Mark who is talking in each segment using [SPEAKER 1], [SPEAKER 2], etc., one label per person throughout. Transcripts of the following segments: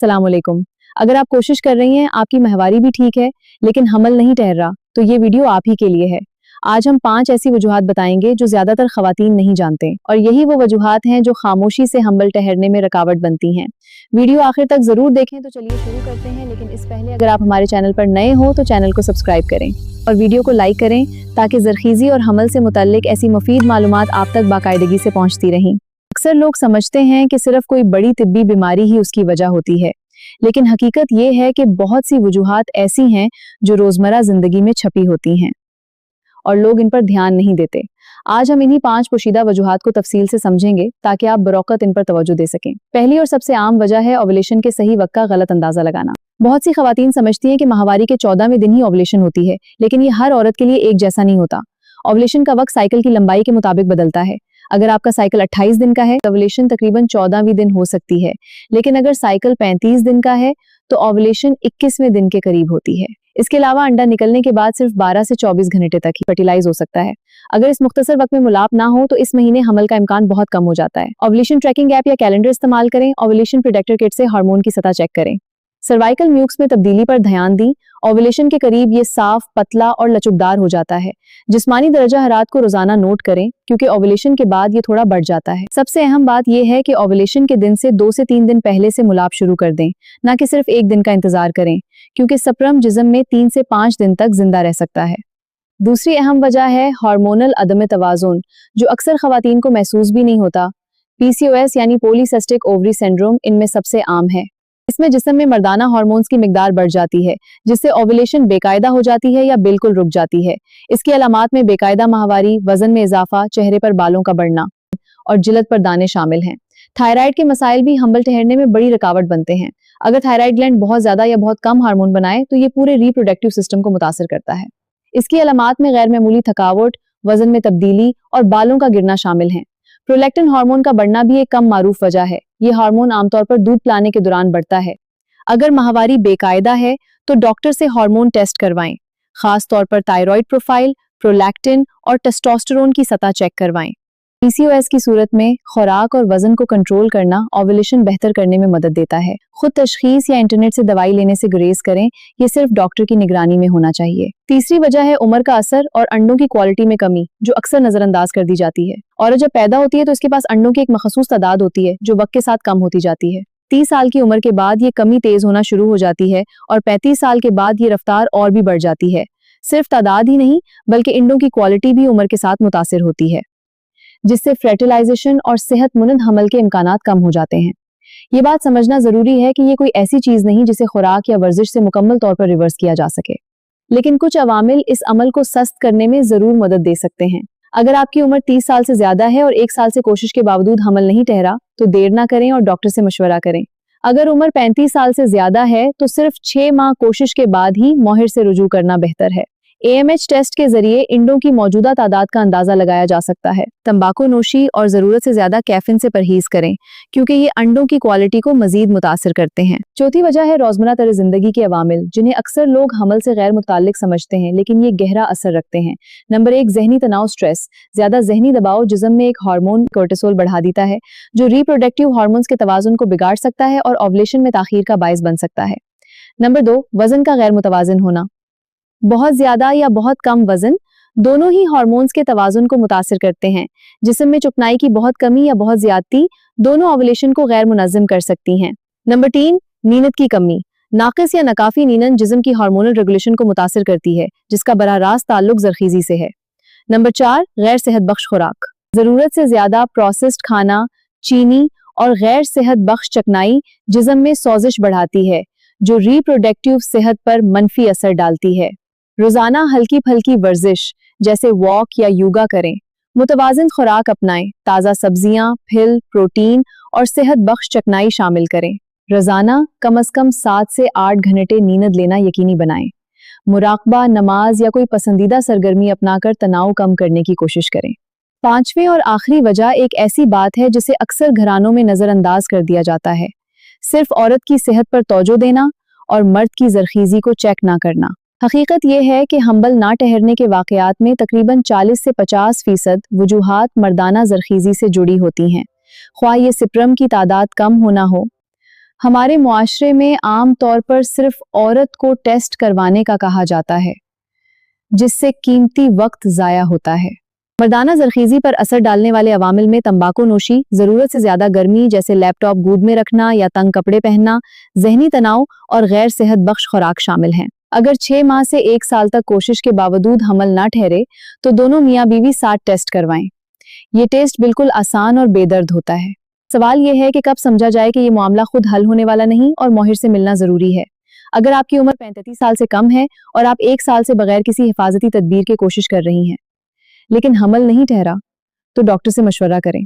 [SPEAKER 1] अस्सलाम वालेकुम। अगर आप कोशिश कर रही हैं, आपकी माहवारी भी ठीक है लेकिन हमल नहीं ठहर रहा, तो ये वीडियो आप ही के लिए है। आज हम 5 ऐसी वजूहात बताएंगे जो ज्यादातर खवातीन नहीं जानते, और यही वो वजूहात हैं जो खामोशी से हमल ठहरने में रुकावट बनती हैं। वीडियो आखिर तक जरूर देखें। तो चलिए शुरू करते हैं, लेकिन इस पहले अगर आप हमारे चैनल पर नए हो तो चैनल को सब्सक्राइब करें और वीडियो को लाइक करें, ताकि ज़रख़ीज़ी और हमल से मुतल्लिक ऐसी मुफीद मालूमात आप तक बाकायदगी से पहुंचती रहें। अक्सर लोग समझते हैं कि सिर्फ कोई बड़ी तिब्बी बीमारी ही उसकी वजह होती है, लेकिन हकीकत ये है कि बहुत सी वजूहात ऐसी हैं जो रोजमर्रा जिंदगी में छपी होती हैं और लोग इन पर ध्यान नहीं देते। आज हम इन्हीं 5 पोशीदा वजूहात को तफसील से समझेंगे ताकि आप बरौकत इन पर तवज्जो दे सकें। पहली और सबसे आम वजह है ओवुलेशन के सही वक्त का गलत अंदाजा लगाना। बहुत सी खवातीन समझती हैं कि माहवारी के 14वें दिन ही ओवुलेशन होती है, लेकिन ये हर औरत के लिए एक जैसा नहीं होता। ओवुलेशन का वक्त साइकिल की लंबाई के मुताबिक बदलता है। अगर आपका साइकिल 28 दिन का है तो ओवुलेशन तकरीबन 14वीं दिन हो सकती है, लेकिन अगर साइकिल 35 दिन का है तो ओवुलेशन 21वें दिन के करीब होती है। इसके अलावा अंडा निकलने के बाद सिर्फ 12 से 24 घंटे तक ही फर्टिलाइज हो सकता है। अगर इस मुख्तसर वक्त में मुलाप ना हो तो इस महीने हमल का इम्कान बहुत कम हो जाता है। ओवुलेशन ट्रैकिंग ऐप या कैलेंडर इस्तेमाल करें। ओवुलेशन प्रिडिक्टर किट से हार्मोन की सतह चेक करें। सर्वाइकल म्यूक्स में तब्दीली पर ध्यान दी। ओवुलेशन के करीब ये साफ, पतला और लचकदार हो जाता है। जिस्मानी दर्जा हरारत को रोजाना नोट करें, क्योंकि ओवुलेशन के बाद ये थोड़ा बढ़ जाता है। सबसे अहम बात यह है कि ओवुलेशन के दिन से 2 से 3 दिन पहले से मुलाप शुरू कर दें, ना कि सिर्फ 1 दिन का इंतजार करें, क्योंकि स्पर्म जिस्म में 3 से 5 दिन तक जिंदा रह सकता है। दूसरी अहम वजह है हार्मोनल अदम तवाज़ुन, जो अक्सर खवातीन को महसूस भी नहीं होता। PCOS यानी पॉलीसिस्टिक ओवरी सिंड्रोम इनमें सबसे आम है। इसमें जिस्म में मर्दाना हार्मोन्स की मिकदार बढ़ जाती है, जिससे ओवुलेशन बेकायदा हो जाती है या बिल्कुल रुक जाती है। इसकी अलामात में बेकायदा माहवारी, वजन में इजाफा, चेहरे पर बालों का बढ़ना और जिल्द पर दाने शामिल हैं। थायराइड के मसाइल भी हमल ठहरने में बड़ी रुकावट बनते हैं। अगर थायराइड ग्लैंड बहुत ज्यादा या बहुत कम हार्मोन बनाए तो ये पूरे रिप्रोडक्टिव सिस्टम को मुतासिर करता है। इसकी अलामात में गैर मामूली थकावट, वजन में तब्दीली और बालों का गिरना शामिल हैं। प्रोलैक्टिन हार्मोन का बढ़ना भी एक कम मारूफ वजह है। ये हार्मोन आमतौर पर दूध पिलाने के दौरान बढ़ता है। अगर माहवारी बेकायदा है तो डॉक्टर से हार्मोन टेस्ट करवाएं, खास तौर पर थायराइड प्रोफाइल, प्रोलैक्टिन और टेस्टोस्टेरोन की सतह चेक करवाएं। PCOS की सूरत में खुराक और वजन को कंट्रोल करना ओवुलेशन बेहतर करने में मदद देता है। खुद तशखीस या इंटरनेट से दवाई लेने से गुरेज करें, ये सिर्फ डॉक्टर की निगरानी में होना चाहिए। तीसरी वजह है उम्र का असर और अंडों की क्वालिटी में कमी, जो अक्सर नजरअंदाज कर दी जाती है। औरत जब पैदा होती है तो इसके पास अंडों की एक मखसूस तादाद होती है, जो वक्त के साथ कम होती जाती है। 30 साल की उम्र के बाद ये कमी तेज होना शुरू हो जाती है और 35 साल के बाद ये रफ्तार और भी बढ़ जाती है। सिर्फ तादाद ही नहीं, बल्कि अंडों की क्वालिटी भी उम्र के साथ मुतासिर होती है, जिससे फर्टिलाइजेशन और सेहतमंद हमल के इम्कानात कम हो जाते हैं। ये बात समझना जरूरी है कि ये कोई ऐसी चीज नहीं जिसे खुराक या वर्जिश से मुकम्मल तौर पर रिवर्स किया जा सके, लेकिन कुछ अवामिल इस अमल को सस्त करने में जरूर मदद दे सकते हैं। अगर आपकी उम्र 30 साल से ज्यादा है और 1 साल से कोशिश के बावजूद हमल नहीं ठहरा, तो देर ना करें और डॉक्टर से मशवरा करें। अगर उम्र 35 साल से ज्यादा है तो सिर्फ 6 माह कोशिश के बाद ही माहिर से रुजू करना बेहतर है। AMH टेस्ट के जरिए इंडों की मौजूदा तादाद का अंदाजा लगाया जा सकता है। तंबाकू नोशी और जरूरत से ज्यादा कैफीन से परहेज करें, क्योंकि ये अंडों की क्वालिटी को मजीद मुतासिर करते हैं। चौथी वजह है रोजमर्रा तर्ज जिंदगी के अवामिल, जिन्हें अक्सर लोग हमल से गैर मुताल्लिक समझते हैं, लेकिन ये गहरा असर रखते हैं। नंबर 1, जहनी तनाव, स्ट्रेस। ज्यादा जहनी दबाव जिस्म में एक हार्मोन कोर्टिसोल बढ़ा देता है, जो रिप्रोडक्टिव हार्मोन्स के तवाजुन को बिगाड़ सकता है और ओवुलेशन में ताखीर का बायस बन सकता है। नंबर 2, वजन का गैर मुतवाजिन होना। बहुत ज्यादा या बहुत कम वजन दोनों ही हार्मोन्स के तवाजुन को मुतासिर करते हैं। जिस्म में चिकनाई की बहुत कमी या बहुत ज्यादती दोनों ओवुलेशन को गैर मुनज़्ज़म कर सकती हैं। नंबर 3, नींद की कमी। नाकिस या नाकाफी नींद जिस्म की हार्मोनल रेगुलेशन को मुतासिर करती है, जिसका बराह रास्त ताल्लुक ज़रख़ीज़ी से है। नंबर 4, गैर सेहत बख्श खुराक। जरूरत से ज्यादा प्रोसेस्ड खाना, चीनी और गैर सेहत बख्श चिकनाई जिस्म में सोजिश बढ़ाती है, जो रिप्रोडक्टिव सेहत पर मनफी असर डालती है। रोजाना हल्की फल्की वर्जिश जैसे वॉक या योगा करें। मुतवाजिन खुराक अपनाएं, ताज़ा सब्जियां, फिल, प्रोटीन और सेहत बख्श चकनाई शामिल करें। रोजाना कम अज कम 7 से 8 घंटे नींद लेना यकीनी बनाएं। मुराकबा, नमाज या कोई पसंदीदा सरगर्मी अपनाकर तनाव कम करने की कोशिश करें। 5वें और आखिरी वजह एक ऐसी बात है जिसे अक्सर घरानों में नजरअंदाज कर दिया जाता है। सिर्फ औरत की सेहत पर तवज्जो देना और मर्द की ज़रख़ीज़ी को चेक ना करना। हकीकत यह है कि हमल ना ठहरने के वाक़यात में तकरीबन 40 से 50% वजूहात मर्दाना ज़रख़ीज़ी से जुड़ी होती हैं, ख्वाह ये स्पर्म की तादाद कम होना हो, हमारे मुआशरे में आम तौर पर सिर्फ औरत को टेस्ट करवाने का कहा जाता है, जिससे कीमती वक्त जाया होता है। मर्दाना जरखीजी पर असर डालने वाले अवामिल में तंबाकू नोशी, जरूरत से ज्यादा गर्मी जैसे लैपटॉप गोद में रखना या तंग कपड़े पहनना, जहनी तनाव और गैर सेहत बख्श खुराक शामिल हैं। अगर 6 माह से 1 साल तक कोशिश के बावजूद हमल ना ठहरे तो दोनों मियाँ बीवी 7 टेस्ट करवाएं। ये टेस्ट बिल्कुल आसान और बेदर्द होता है। सवाल यह है कि कब समझा जाए कि ये मामला खुद हल होने वाला नहीं और माहिर से मिलना जरूरी है। अगर आपकी उम्र 35 साल से कम है और आप 1 साल से बगैर किसी हिफाजती तदबीर के कोशिश कर रही हैं, लेकिन हमल नहीं ठहरा, तो डॉक्टर से मशवरा करें।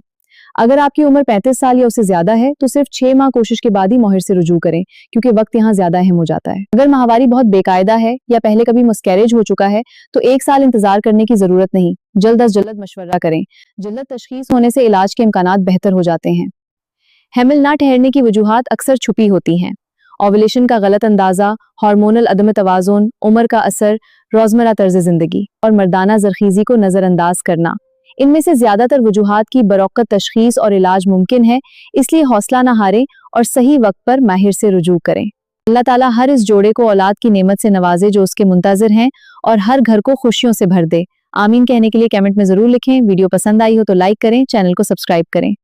[SPEAKER 1] अगर आपकी उम्र 35 साल या उससे ज्यादा है तो सिर्फ 6 माह कोशिश के बाद ही माहिर से रुजू करें, क्योंकि वक्त यहाँ ज्यादा अहम हो जाता है। अगर माहवारी बहुत बेकायदा है या पहले कभी मिसकैरेज हो चुका है तो 1 साल इंतजार करने की जरूरत नहीं, जल्द अज जल्द मशवरा करें। जल्द तशखीस होने से इलाज के इम्कानात बेहतर हो जाते हैं। हैमिल ना ठहरने की वजूहात अक्सर छुपी होती हैं। ओवुलेशन का गलत अंदाजा, हार्मोनल अदम तवाज़ुन, उम्र का असर, रोजमर्रा तर्ज जिंदगी और मर्दाना जरखीजी को नजरअंदाज करना, इनमें से ज्यादातर वजूहात की बरौकत तशखीस और इलाज मुमकिन है। इसलिए हौसला न हारें और सही वक्त पर माहिर से रुजू करें। अल्लाह ताला हर इस जोड़े को औलाद की नेमत से नवाजे जो उसके मुंतज़िर हैं और हर घर को खुशियों से भर दे। आमीन कहने के लिए कमेंट में जरूर लिखें। वीडियो पसंद आई हो तो लाइक करें, चैनल को सब्सक्राइब करें।